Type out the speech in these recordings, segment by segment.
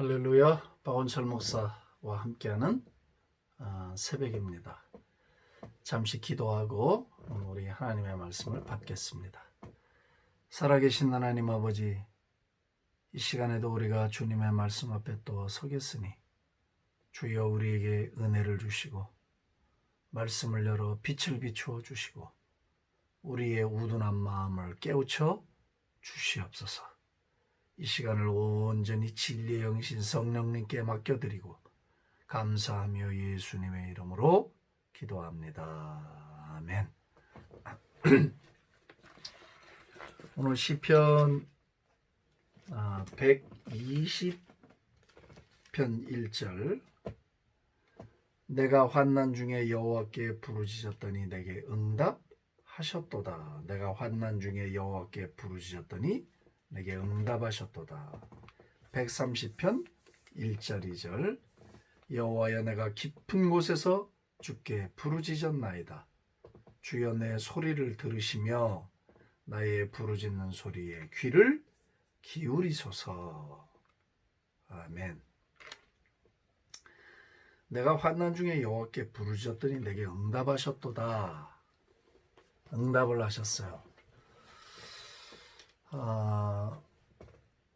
할렐루야, 박원철 목사와 함께하는 새벽입니다. 잠시 기도하고 우리 하나님의 말씀을 받겠습니다. 살아계신 하나님 아버지, 이 시간에도 우리가 주님의 말씀 앞에 또 서겠으니 주여 우리에게 은혜를 주시고 말씀을 열어 빛을 비추어 주시고 우리의 우둔한 마음을 깨우쳐 주시옵소서. 이 시간을 온전히 진리의 영신 성령님께 맡겨드리고 감사하며 예수님의 이름으로 기도합니다. 아멘. 오늘 시편 120편 1절, 내가 환난 중에 여호와께 부르짖었더니 내게 응답하셨도다. 내가 환난 중에 여호와께 부르짖었더니 내게 응답하셨도다. 130편 1절 2절, 여호와여 내가 깊은 곳에서 주께 부르짖었나이다. 주여 내 소리를 들으시며 나의 부르짖는 소리에 귀를 기울이소서. 아멘. 내가 환난 중에 여호와께 부르짖었더니 내게 응답하셨도다. 응답을 하셨어요.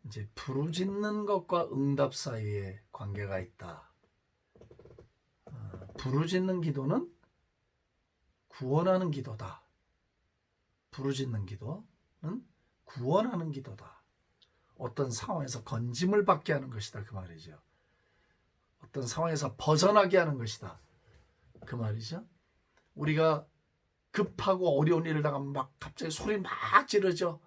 이제 부르짖는 것과 응답 사이에 관계가 있다. 부르짖는 기도는 구원하는 기도다. 부르짖는 기도는 구원하는 기도다. 어떤 상황에서 건짐을 받게 하는 것이다, 그 말이죠. 어떤 상황에서 벗어나게 하는 것이다, 그 말이죠. 우리가 급하고 어려운 일을 당하면 막 갑자기 소리 막 지르죠.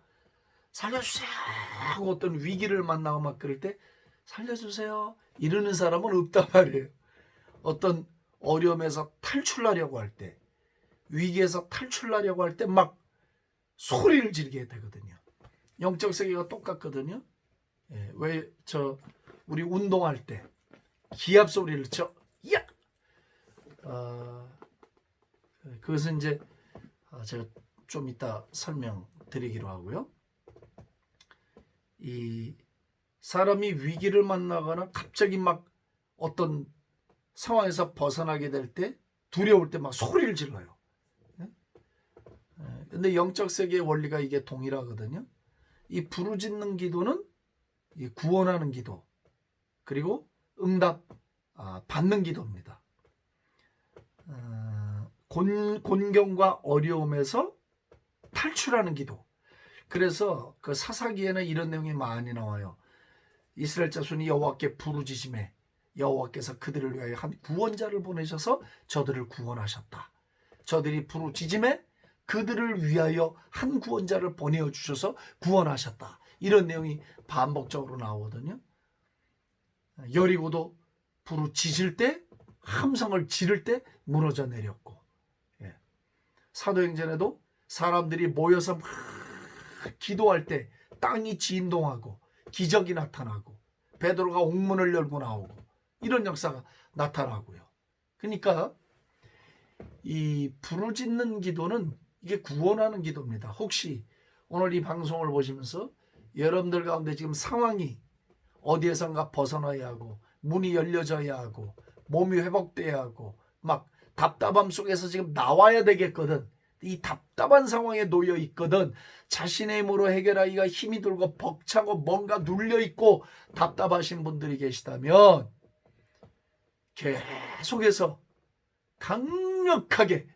살려주세요 하고 어떤 위기를 만나고 막 그럴 때 살려주세요 이러는 사람은 없단 말이에요. 어떤 어려움에서 탈출하려고 할 때, 위기에서 탈출하려고 할 때 막 소리를 지르게 되거든요. 영적 세계가 똑같거든요. 왜 우리 운동할 때 기합 소리를 쳐, 야! 그것은 이제 제가 좀 이따 설명드리기로 하고요. 이 사람이 위기를 만나거나 갑자기 막 어떤 상황에서 벗어나게 될 때, 두려울 때 막 소리를 질러요. 근데 영적 세계의 원리가 이게 동일하거든요. 이 부르짖는 기도는 구원하는 기도, 그리고 응답 받는 기도입니다. 곤경과 어려움에서 탈출하는 기도. 그래서 그 사사기에는 이런 내용이 많이 나와요. 이스라엘 자손이 여호와께 부르짖음에 여호와께서 그들을 위하여 한 구원자를 보내셔서 저들을 구원하셨다. 저들이 부르짖음에 그들을 위하여 한 구원자를 보내주셔서 구원하셨다. 이런 내용이 반복적으로 나오거든요. 여리고도 부르짖을 때, 함성을 지를 때 무너져 내렸고, 사도행전에도 사람들이 모여서 막 기도할 때 땅이 진동하고 기적이 나타나고 베드로가 옥문을 열고 나오고 이런 역사가 나타나고요. 그러니까 이 부르짖는 기도는 이게 구원하는 기도입니다. 혹시 오늘 이 방송을 보시면서 여러분들 가운데 지금 상황이 어디에선가 벗어나야 하고 문이 열려져야 하고 몸이 회복돼야 하고 막 답답함 속에서 지금 나와야 되겠거든. 이 답답한 상황에 놓여 있거든. 자신의 힘으로 해결하기가 힘이 들고 벅차고 뭔가 눌려 있고 답답하신 분들이 계시다면 계속해서 강력하게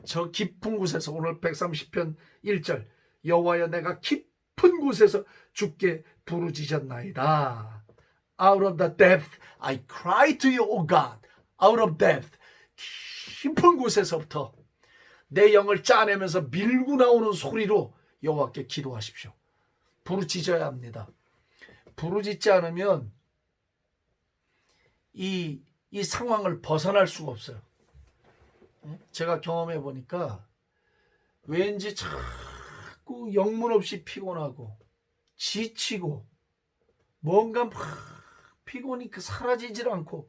저 깊은 곳에서, 오늘 130편 1절, 여호와여 내가 깊은 곳에서 주께 부르짖었나이다. Out of the depth I cry to you, O God. Out of depth, 깊은 곳에서부터 내 영을 짜내면서 밀고 나오는 소리로 여호와께 기도하십시오. 부르짖어야 합니다. 부르짖지 않으면 이 상황을 벗어날 수가 없어요. 제가 경험해 보니까 왠지 자꾸 영문 없이 피곤하고 지치고 뭔가 막 피곤이 사라지질 않고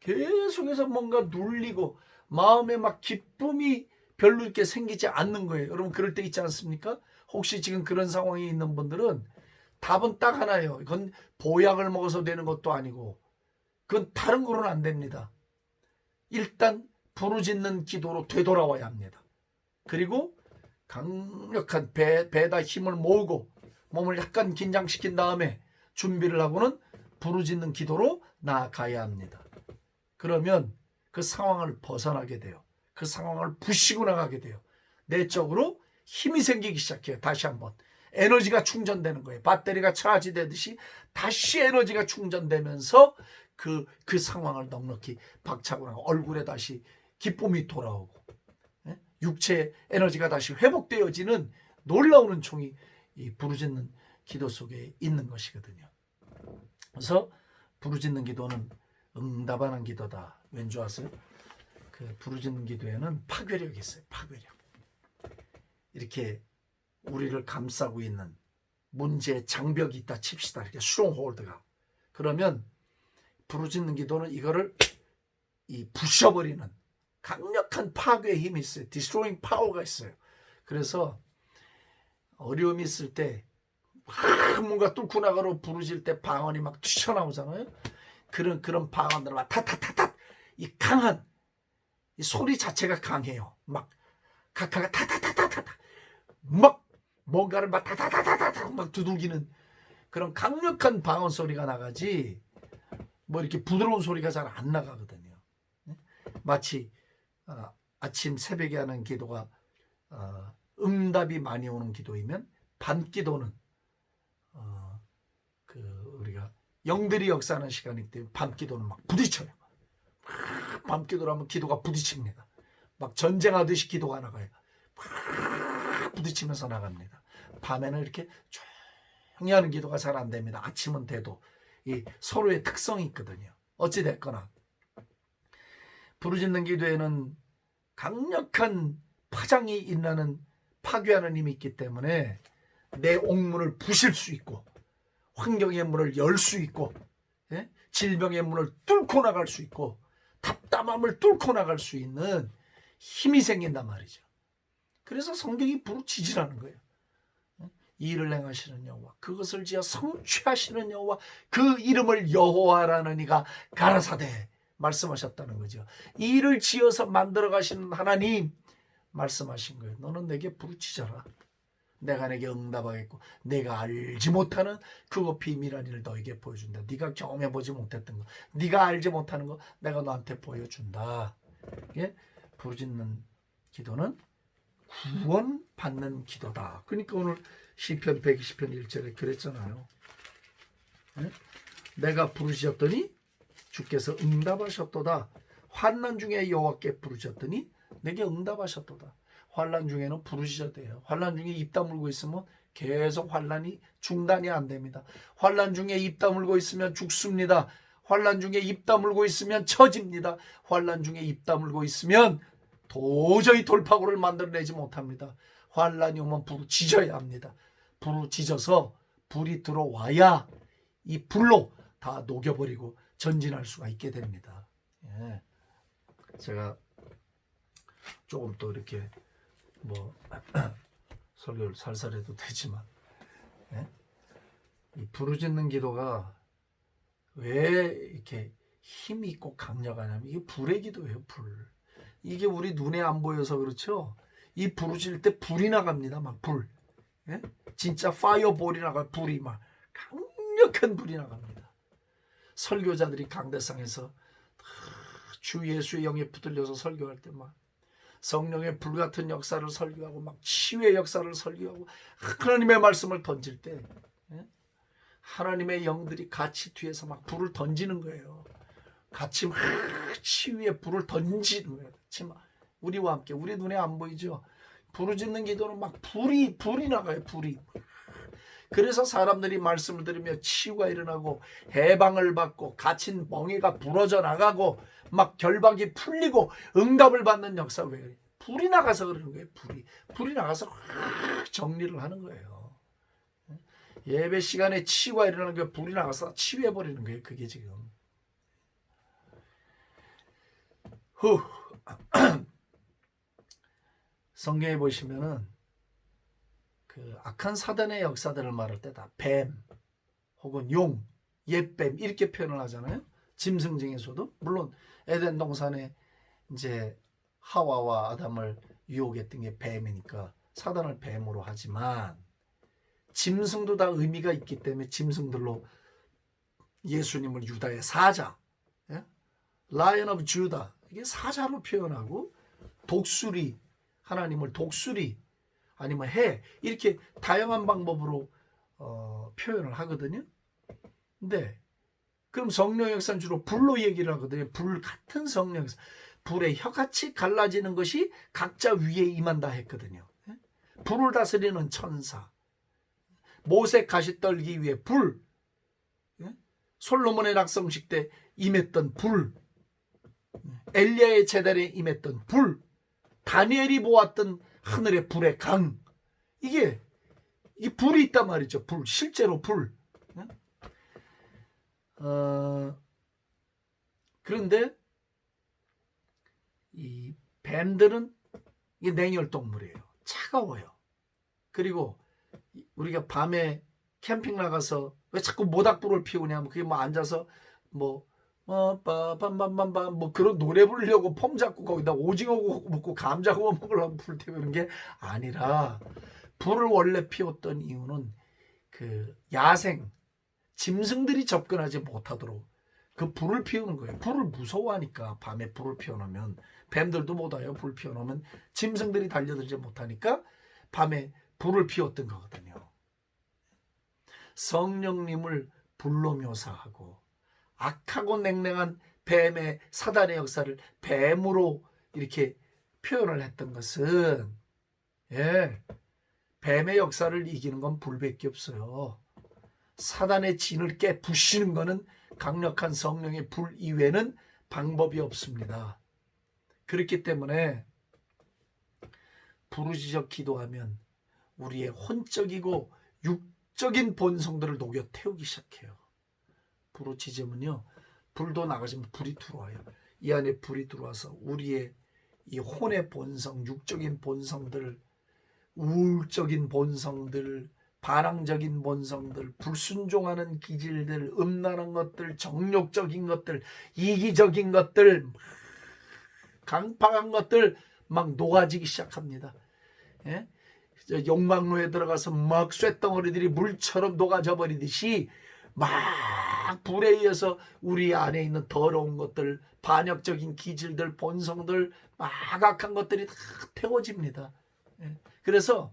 계속해서 뭔가 눌리고 마음에 막 기쁨이 별로 이렇게 생기지 않는 거예요. 여러분 그럴 때 있지 않습니까? 혹시 지금 그런 상황에 있는 분들은 답은 딱 하나예요. 그건 보약을 먹어서 되는 것도 아니고 그건 다른 거로는 안 됩니다. 일단 부르짖는 기도로 되돌아와야 합니다. 그리고 강력한 배에다 힘을 모으고 몸을 약간 긴장시킨 다음에 준비를 하고는 부르짖는 기도로 나아가야 합니다. 그러면 그 상황을 벗어나게 돼요. 그 상황을 부시고 나가게 돼요. 내적으로 힘이 생기기 시작해요. 다시 한번 에너지가 충전되는 거예요. 배터리가 차지되듯이 다시 에너지가 충전되면서 그 상황을 넉넉히 박차고 나고 얼굴에 다시 기쁨이 돌아오고 육체의 에너지가 다시 회복되어지는 놀라운 총이 이 부르짖는 기도 속에 있는 것이거든요. 그래서 부르짖는 기도는 응답하는 기도다. 왠 줄 아세요? 그 부르짖는 기도에는 파괴력이 있어요. 파괴력. 이렇게 우리를 감싸고 있는 문제의 장벽이 있다 칩시다. 이렇게 스트롱홀드가. 그러면 부르짖는 기도는 이거를 부셔버리는 강력한 파괴의 힘이 있어요. 디스트로잉 파워가 있어요. 그래서 어려움이 있을 때 뭔가 뚫고 나가러 부르질 때 방언이 막 튀어나오잖아요. 그런 방언들은 막 타타타타 이 강한 이 소리 자체가 강해요. 막 카카가 타타타타타 막 뭔가를 막 타타타타타 막 두들기는 그런 강력한 방언 소리가 나가지 뭐 이렇게 부드러운 소리가 잘 안 나가거든요. 마치 아침 새벽에 하는 기도가 응답이 많이 오는 기도이면 밤 기도는 우리가 영들이 역사하는 시간이기 때문에 밤 기도는 막 부딪혀요. 밤 기도를 하면 기도가 부딪힙니다. 막 전쟁하듯이 기도가 나가요. 막 부딪히면서 나갑니다. 밤에는 이렇게 조용히 하는 기도가 잘 안 됩니다. 아침은 돼도 이 서로의 특성이 있거든요. 어찌 됐거나 부르짖는 기도에는 강력한 파장이 일어나는 파괴하는 힘이 있기 때문에 내 옥문을 부실 수 있고 환경의 문을 열 수 있고 질병의 문을 뚫고 나갈 수 있고 답답함을 뚫고 나갈 수 있는 힘이 생긴단 말이죠. 그래서 성경이 부르짖으라는 거예요. 이 일을 행하시는 여호와 그것을 지어 성취하시는 여호와 그 이름을 여호와라는 이가 가라사대 말씀하셨다는 거죠. 이 일을 지어서 만들어 가시는 하나님 말씀하신 거예요. 너는 내게 부르짖어라. 내가 내게 응답하겠고 내가 알지 못하는 그거 비밀한 일을 너에게 보여준다. 네가 경험해보지 못했던 거 네가 알지 못하는 거 내가 너한테 보여준다. 이게 부르짖는 기도는 구원받는 기도다. 그러니까 오늘 시편 120편 1절에 그랬잖아요. 내가 부르짖었더니 주께서 응답하셨도다. 환난 중에 여호와께 부르짖었더니 내게 응답하셨도다. 환난 중에는 부르짖어야 돼요. 환난 중에 입 다물고 있으면 계속 환난이 중단이 안 됩니다. 환난 중에 입 다물고 있으면 죽습니다. 환난 중에 입 다물고 있으면 처집니다. 환난 중에 입 다물고 있으면 도저히 돌파구를 만들어내지 못합니다. 환난이 오면 부르짖어야 합니다. 부르짖어서 불이 들어와야 이 불로 다 녹여버리고 전진할 수가 있게 됩니다. 예. 제가 조금 또 이렇게 뭐 설교를 살살해도 되지만 이 부르짖는 기도가 왜 이렇게 힘이 있고 강력하냐면 이게 불의 기도예요. 불. 이게 우리 눈에 안 보여서 그렇죠. 이 부르짖을 때 불이 나갑니다. 막 불. 진짜 파이어볼이 나가 불이 막 강력한 불이 나갑니다. 설교자들이 강대상에서 주 예수의 영에 붙들려서 설교할 때 막 성령의 불같은 역사를 설교하고 막 치유의 역사를 설교하고 하나님의 말씀을 던질 때 하나님의 영들이 같이 뒤에서 막 불을 던지는 거예요. 같이 막 치유의 불을 던지는 거예요. 같이 막 우리와 함께 우리 눈에 안 보이죠. 부르짖는 기도는 막 불이 나가요. 불이. 그래서 사람들이 말씀을 들으며 치유가 일어나고 해방을 받고 갇힌 멍에가 부러져 나가고 막 결박이 풀리고 응답을 받는 역사가 왜 그래요? 불이 나가서 그러는 거예요. 불이 나가서 정리를 하는 거예요. 예배 시간에 치유가 일어나는 게 불이 나가서 치유해버리는 거예요. 그게 지금. 성경에 보시면은 그 악한 사단의 역사들을 말할 때 다 뱀, 혹은 용, 옛뱀 이렇게 표현을 하잖아요. 짐승 중에서도 물론 에덴 동산에 이제 하와와 아담을 유혹했던 게 뱀이니까 사단을 뱀으로 하지만 짐승도 다 의미가 있기 때문에 짐승들로 예수님을 유다의 사자, 예? Lion of Judah 이게 사자로 표현하고 독수리, 하나님을 독수리 아니면 해 이렇게 다양한 방법으로 표현을 하거든요. 근데 그럼 성령 역사는 주로 불로 얘기를 하거든요. 불 같은 성령 역사. 불의 혀같이 갈라지는 것이 각자 위에 임한다 했거든요. 불을 다스리는 천사. 모세 가시 떨기 위해 불. 솔로몬의 낙성식 때 임했던 불. 엘리야의 제단에 임했던 불. 다니엘이 보았던 하늘의 불의 강. 이게 불이 있단 말이죠. 불. 실제로 불. 그런데 이 뱀들은 이게 냉혈동물이에요. 차가워요. 그리고 우리가 밤에 캠핑 나가서 왜 자꾸 모닥불을 피우냐면 그게 뭐 앉아서 빰빰빰빰빰 뭐 그런 노래 부르려고 폼 잡고 거기다 오징어 먹고 감자 구워 먹으려고 불 태우는 게 아니라 불을 원래 피웠던 이유는 그 야생 짐승들이 접근하지 못하도록 그 불을 피우는 거예요. 불을 무서워하니까 밤에 불을 피워놓으면 뱀들도 못 와요. 불 피워놓으면 짐승들이 달려들지 못하니까 밤에 불을 피웠던 거거든요. 성령님을 불로 묘사하고 악하고 냉랭한 뱀의 사단의 역사를 뱀으로 이렇게 표현을 했던 것은 뱀의 역사를 이기는 건 불밖에 없어요. 사단의 진을 깨 부시는 것은 강력한 성령의 불 이외에는 방법이 없습니다. 그렇기 때문에 부르짖어 기도하면 우리의 혼적이고 육적인 본성들을 녹여 태우기 시작해요. 부르짖으면요, 불도 나가시면 불이 들어와요. 이 안에 불이 들어와서 우리의 이 혼의 본성, 육적인 본성들, 우울적인 본성들, 반항적인 본성들, 불순종하는 기질들, 음란한 것들, 정욕적인 것들, 이기적인 것들, 강팍한 것들 막 녹아지기 시작합니다. 예? 욕망로에 들어가서 막 쇳덩어리들이 물처럼 녹아져 버리듯이 막 불에 의해서 우리 안에 있는 더러운 것들, 반역적인 기질들, 본성들, 막 악한 것들이 다 태워집니다. 예? 그래서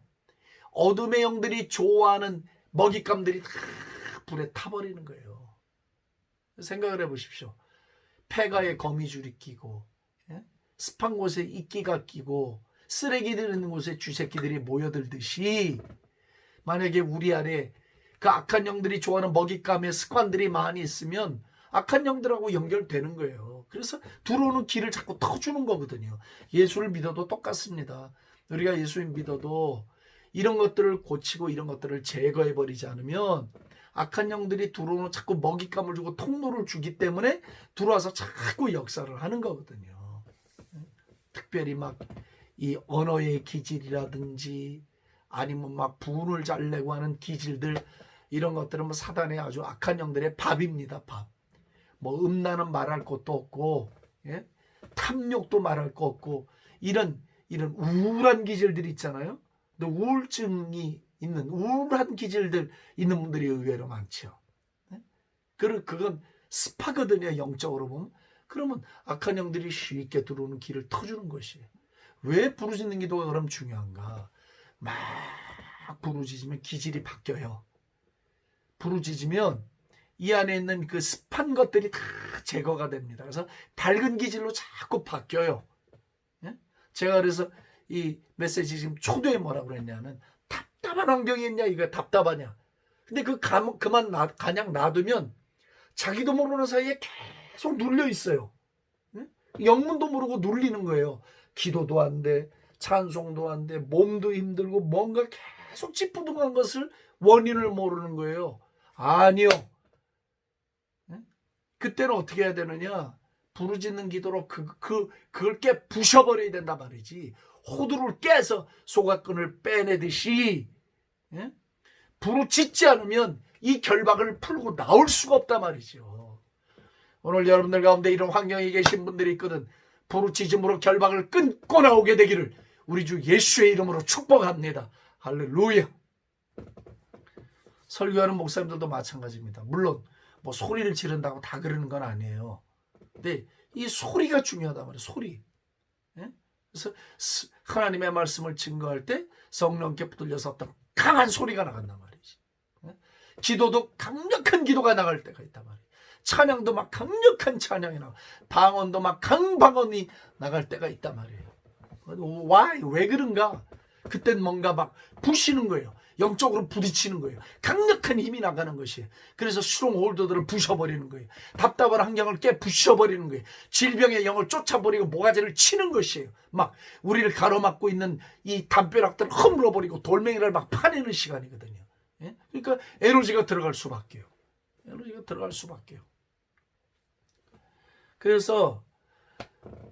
어둠의 영들이 좋아하는 먹잇감들이 다 불에 타버리는 거예요. 생각을 해보십시오. 폐가에 거미줄이 끼고 습한 곳에 이끼가 끼고 쓰레기들 있는 곳에 쥐새끼들이 모여들듯이 만약에 우리 안에 그 악한 영들이 좋아하는 먹잇감의 습관들이 많이 있으면 악한 영들하고 연결되는 거예요. 그래서 들어오는 길을 자꾸 터주는 거거든요. 예수를 믿어도 똑같습니다. 우리가 예수님 믿어도 이런 것들을 고치고 이런 것들을 제거해버리지 않으면 악한 영들이 들어오는 자꾸 먹잇감을 주고 통로를 주기 때문에 들어와서 자꾸 역사를 하는 거거든요. 특별히 막 이 언어의 기질이라든지 아니면 막 분을 잘 내고 하는 기질들 이런 것들은 뭐 사단의 아주 악한 영들의 밥입니다. 밥. 뭐 음란은 말할 것도 없고 탐욕도 말할 거 없고 이런 우울한 기질들이 있잖아요. 근데 우울증이 있는 우울한 기질들 있는 분들이 의외로 많죠. 그건 습하거든요. 영적으로 보면. 그러면 악한 영들이 쉽게 들어오는 길을 터주는 것이에요. 왜 부르짖는 기도가 그럼 중요한가? 막 부르짖으면 기질이 바뀌어요. 부르짖으면 이 안에 있는 그 습한 것들이 다 제거가 됩니다. 그래서 밝은 기질로 자꾸 바뀌어요. 제가 그래서 이 메시지 지금 초도에 뭐라고 그랬냐면 답답한 환경이 있냐 이거 답답하냐. 근데 그만 그냥 놔두면 자기도 모르는 사이에 계속 눌려 있어요. 영문도 모르고 눌리는 거예요. 기도도 안 돼, 찬송도 안 돼, 몸도 힘들고 뭔가 계속 찌뿌둥한 것을 원인을 모르는 거예요. 아니요. 그때는 어떻게 해야 되느냐? 부르짖는 기도로 그걸 깨 부셔버려야 된단 말이지. 호두를 깨서 소각근을 빼내듯이 부르짖지 않으면 이 결박을 풀고 나올 수가 없단 말이죠. 오늘 여러분들 가운데 이런 환경에 계신 분들이 있거든. 부르짖음으로 결박을 끊고 나오게 되기를 우리 주 예수의 이름으로 축복합니다. 할렐루야. 설교하는 목사님들도 마찬가지입니다. 물론 뭐 소리를 지른다고 다 그러는 건 아니에요. 근데 이 소리가 중요하단 말이에요. 소리. 예? 그래서 하나님의 말씀을 증거할 때 성령께 붙들려서 어떤 강한 소리가 나간단 말이지. 예? 기도도 강력한 기도가 나갈 때가 있단 말이에요. 찬양도 막 강력한 찬양이 나가, 방언도 막 강방언이 나갈 때가 있단 말이에요. Why? 왜 그런가? 그땐 뭔가 막 부시는 거예요. 영적으로 부딪히는 거예요. 강력한 힘이 나가는 것이에요. 그래서 스트롱홀더들을 부셔버리는 거예요. 답답한 환경을 부셔버리는 거예요. 질병의 영을 쫓아버리고 모가지를 치는 것이에요. 막 우리를 가로막고 있는 이 담벼락들을 허물어버리고 돌멩이를 막 파내는 시간이거든요. 예? 그러니까 에너지가 들어갈 수밖에요. 에너지가 들어갈 수밖에요. 그래서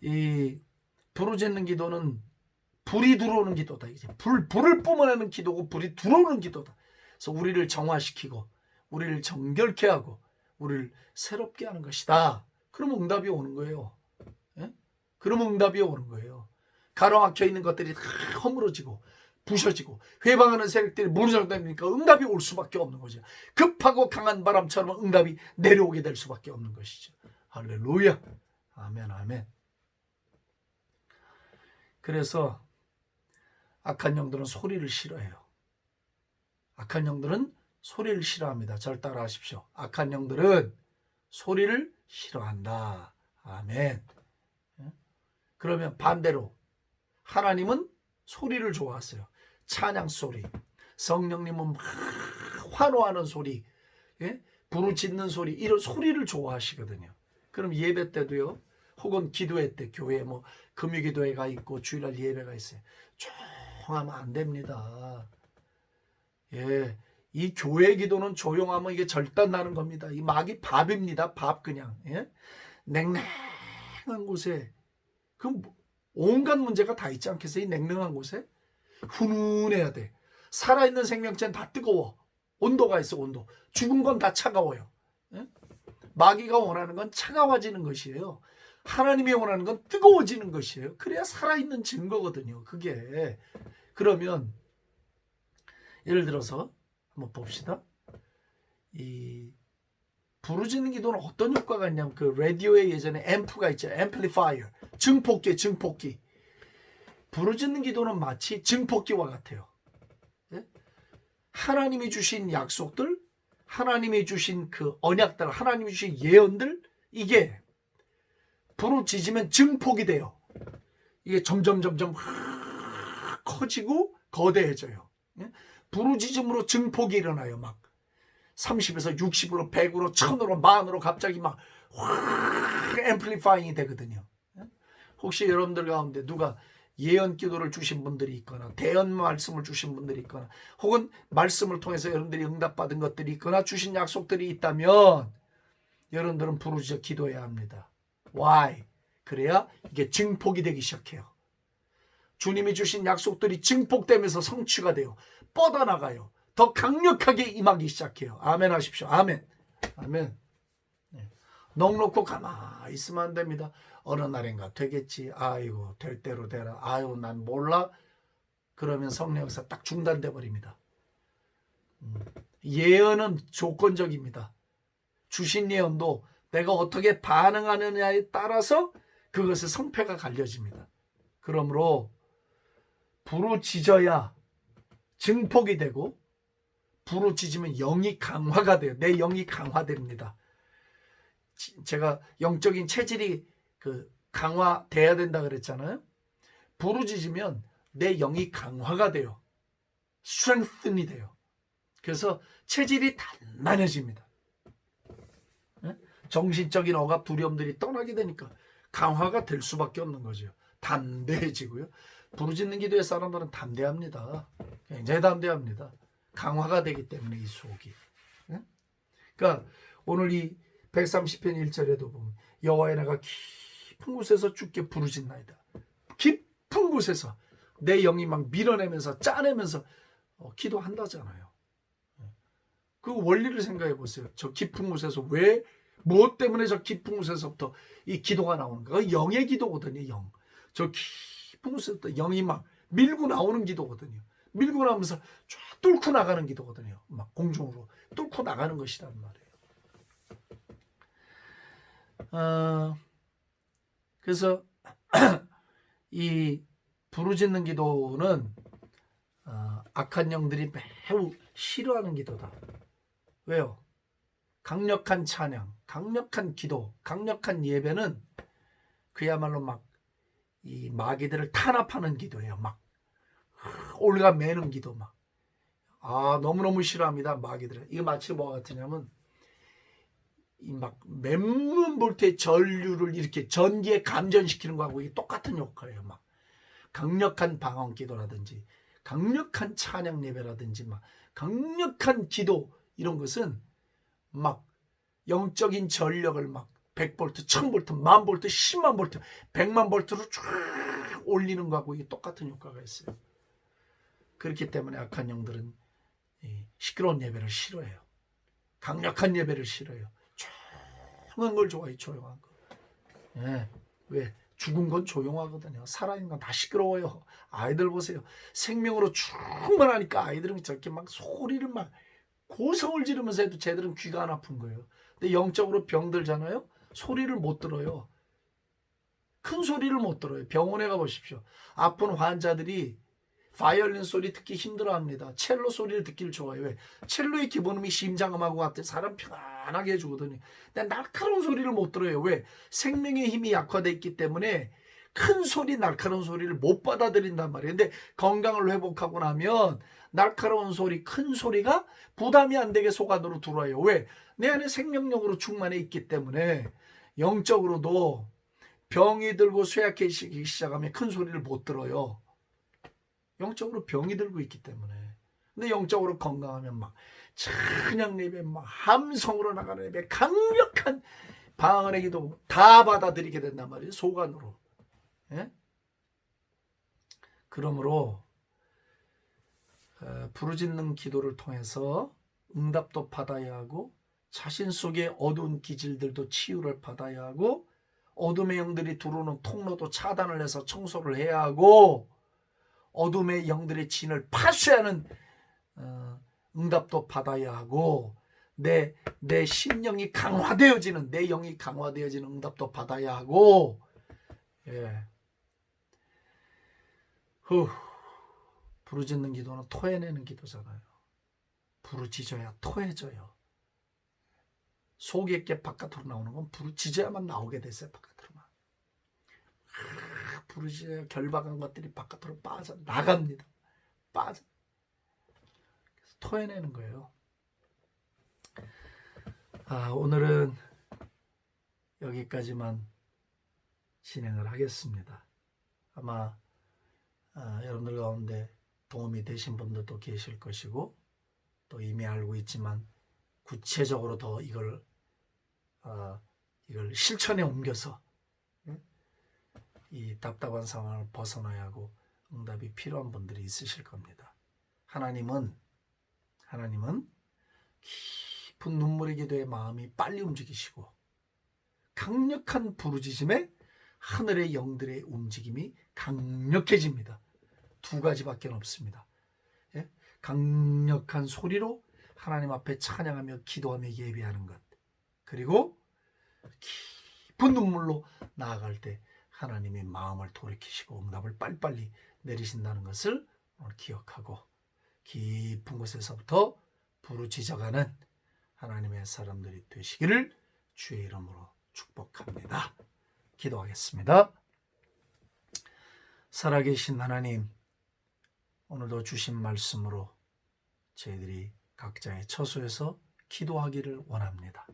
이 부르짖는 기도는 불이 들어오는 기도다. 이제 불을 뿜어내는 기도고 불이 들어오는 기도다. 그래서 우리를 정화시키고 우리를 정결케 하고 우리를 새롭게 하는 것이다. 그러면 응답이 오는 거예요. 예? 그러면 응답이 오는 거예요. 가로막혀 있는 것들이 다 허물어지고 부셔지고 회방하는 세력들이 무너져다니까 응답이 올 수밖에 없는 거죠. 급하고 강한 바람처럼 응답이 내려오게 될 수밖에 없는 것이죠. 할렐루야. 아멘 아멘. 그래서 악한 영들은 소리를 싫어해요. 악한 영들은 소리를 싫어합니다. 절 따라 하십시오. 악한 영들은 소리를 싫어한다. 아멘. 그러면 반대로 하나님은 소리를 좋아하세요. 찬양 소리, 성령님은 막 환호하는 소리, 예? 부르짖는 소리, 이런 소리를 좋아하시거든요. 그럼 예배 때도요, 혹은 기도회 때, 교회에 뭐 금요기도회가 있고 주일날 예배가 있어요. 조용하면 안 됩니다. 예, 이 교회 기도는 조용하면 이게 절단나는 겁니다. 이 막이 밥입니다. 밥 그냥. 예? 냉랭한 곳에 그럼 온갖 문제가 다 있지 않겠어요? 이 냉랭한 곳에 훈훈해야 돼. 살아있는 생명체는 다 뜨거워. 온도가 있어. 온도. 죽은 건 다 차가워요. 예? 마귀가 원하는 건 차가워지는 것이에요. 하나님이 원하는 건 뜨거워지는 것이에요. 그래야 살아있는 증거거든요. 그게. 그러면 예를 들어서 한번 봅시다. 이 부르짖는 기도는 어떤 효과가 있냐면 그 라디오에 예전에 앰프가 있죠. 앰플리파이어. 증폭기. 부르짖는 기도는 마치 증폭기와 같아요. 예? 하나님이 주신 약속들, 하나님이 주신 그 언약들, 하나님이 주신 예언들, 이게 부르짖으면 증폭이 돼요. 이게 점점 커지고 거대해져요. 예? 부르짖음으로 증폭이 일어나요. 막 30에서 60으로 100으로 1000으로 만으로 갑자기 막 확 앰플리파잉이 되거든요. 예? 혹시 여러분들 가운데 누가 예언 기도를 주신 분들이 있거나 대언 말씀을 주신 분들이 있거나 혹은 말씀을 통해서 여러분들이 응답받은 것들이 있거나 주신 약속들이 있다면 여러분들은 부르짖어 기도해야 합니다. Why? 그래야 이게 증폭이 되기 시작해요. 주님이 주신 약속들이 증폭되면서 성취가 돼요. 뻗어나가요. 더 강력하게 임하기 시작해요. 아멘 하십시오. 아멘. 아멘. 네. 넋놓고 가만히 있으면 안 됩니다. 어느 날인가 되겠지. 아이고 될 대로 되라. 아유 난 몰라. 그러면 성령에서 딱 중단돼 버립니다. 예언은 조건적입니다. 주신 예언도 내가 어떻게 반응하느냐에 따라서 그것의 성패가 갈려집니다. 그러므로 부르짖어야 증폭이 되고 부르짖으면 영이 강화가 돼요. 내 영이 강화됩니다. 제가 영적인 체질이 강화돼야 된다 그랬잖아요. 부르짖으면 내 영이 강화가 돼요. strengthen이 돼요. 그래서 체질이 단단해집니다. 정신적인 억압 두려움들이 떠나게 되니까 강화가 될 수밖에 없는 거죠. 담대해지고요. 부르짖는 기도의 사람들은 담대합니다. 굉장히 담대합니다. 강화가 되기 때문에 이 속이. 그러니까 오늘 이 130편 1절에도 보면 여호와의 내가 깊은 곳에서 주께 부르짖나이다. 깊은 곳에서 내 영이 막 밀어내면서 짜내면서 기도한다잖아요. 그 원리를 생각해 보세요. 저 깊은 곳에서 왜 무엇 때문에 저 깊은 곳에서부터 이 기도가 나오는가? 영의 기도거든요. 영. 저 깊은 곳에서부터 영이 막 밀고 나오는 기도거든요. 밀고 나오면서 쫙 뚫고 나가는 기도거든요. 막 공중으로 뚫고 나가는 것이란 말이에요. 그래서 이 부르짖는 기도는 악한 영들이 매우 싫어하는 기도다. 왜요? 강력한 찬양, 강력한 기도, 강력한 예배는 그야말로 막 이 마귀들을 탄압하는 기도예요. 막 올가 매는 기도 막. 너무너무 싫어합니다. 마귀들은. 이거 마치 뭐가 같으냐면 이 막 맨문 볼트의 전류를 이렇게 전기에 감전시키는 거하고 이게 똑같은 효과예요. 막 강력한 방언 기도라든지 강력한 찬양 예배라든지 막 강력한 기도 이런 것은 막 영적인 전력을 막 100볼트, 1000볼트, 10,000볼트, 10만 볼트, 100만 볼트로 쫙 올리는 거하고 이게 똑같은 효과가 있어요. 그렇기 때문에 악한 영들은 시끄러운 예배를 싫어해요. 강력한 예배를 싫어해요. 조용한 걸 좋아해요. 조용한 거. 예. 왜? 죽은 건 조용하거든요. 살아있는 건 다 시끄러워요. 아이들 보세요. 생명으로 충만하니까 아이들은 저렇게 막 소리를 막 고성을 지르면서 해도 쟤들은 귀가 안 아픈 거예요. 근데 영적으로 병들잖아요. 소리를 못 들어요. 큰 소리를 못 들어요. 병원에 가보십시오. 아픈 환자들이 바이올린 소리 듣기 힘들어합니다. 첼로 소리를 듣기를 좋아해요. 왜? 첼로의 기본음이 심장음하고 같은 사람 편안하게 해주거든요. 근데 날카로운 소리를 못 들어요. 왜? 생명의 힘이 약화되어 있기 때문에 큰 소리, 날카로운 소리를 못 받아들인단 말이에요. 근데 건강을 회복하고 나면 날카로운 소리, 큰 소리가 부담이 안 되게 속 안으로 들어와요. 왜? 내 안에 생명력으로 충만해 있기 때문에 영적으로도 병이 들고 쇠약해지기 시작하면 큰 소리를 못 들어요. 영적으로 병이 들고 있기 때문에. 근데 영적으로 건강하면 막 찬양 예배, 막 함성으로 나가는 예배, 강력한 방언의 기도 다 받아들이게 된단 말이에요. 속안으로. 예? 그러므로 부르짖는 기도를 통해서 응답도 받아야 하고 자신 속의 어두운 기질들도 치유를 받아야 하고 어둠의 영들이 들어오는 통로도 차단을 해서 청소를 해야 하고 어둠의 영들의 진을 파쇄하는 응답도 받아야 하고 내 심령이 강화되어지는 내 영이 강화되어지는 응답도 받아야 하고 부르짖는 기도는 토해내는 기도잖아요. 부르짖어야 토해져요. 속에 있게 바깥으로 나오는 건 부르짖어야만 나오게 됐어요. 바깥으로만. 부르짖어야 결박한 것들이 바깥으로 빠져나갑니다. 그래서 토해내는 거예요. 오늘은 여기까지만 진행을 하겠습니다. 아마 여러분들 가운데 도움이 되신 분들도 계실 것이고 또 이미 알고 있지만 구체적으로 더 이걸 실천에 옮겨서 이 답답한 상황을 벗어나야 하고 응답이 필요한 분들이 있으실 겁니다. 하나님은 깊은 눈물의 기도에 마음이 빨리 움직이시고 강력한 부르짖음에 하늘의 영들의 움직임이 강력해집니다. 두 가지밖에 없습니다. 강력한 소리로 하나님 앞에 찬양하며 기도하며 예배하는 것, 그리고 깊은 눈물로 나아갈 때 하나님의 마음을 돌이키시고 응답을 빨리빨리 내리신다는 것을 오늘 기억하고 깊은 곳에서부터 부르짖어가는 하나님의 사람들이 되시기를 주의 이름으로 축복합니다. 기도하겠습니다. 살아계신 하나님, 오늘도 주신 말씀으로 저희들이 각자의 처소에서 기도하기를 원합니다.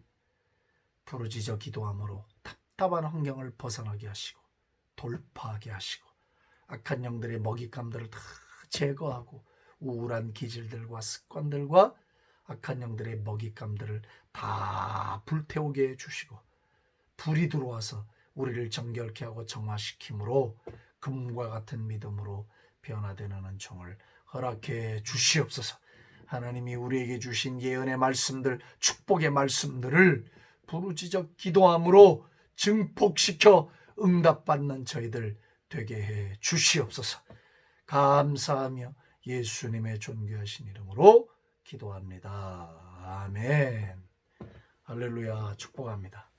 부르짖어 기도함으로 답답한 환경을 벗어나게 하시고 돌파하게 하시고 악한 영들의 먹잇감들을 다 제거하고 우울한 기질들과 습관들과 악한 영들의 먹잇감들을 다 불태우게 해주시고 불이 들어와서 우리를 정결케 하고 정화시킴으로 금과 같은 믿음으로 변화되는 은총을 허락해 주시옵소서. 하나님이 우리에게 주신 예언의 말씀들, 축복의 말씀들을 부르짖어 기도함으로 증폭시켜 응답받는 저희들 되게 해 주시옵소서. 감사하며 예수님의 존귀하신 이름으로 기도합니다. 아멘. 할렐루야. 축복합니다.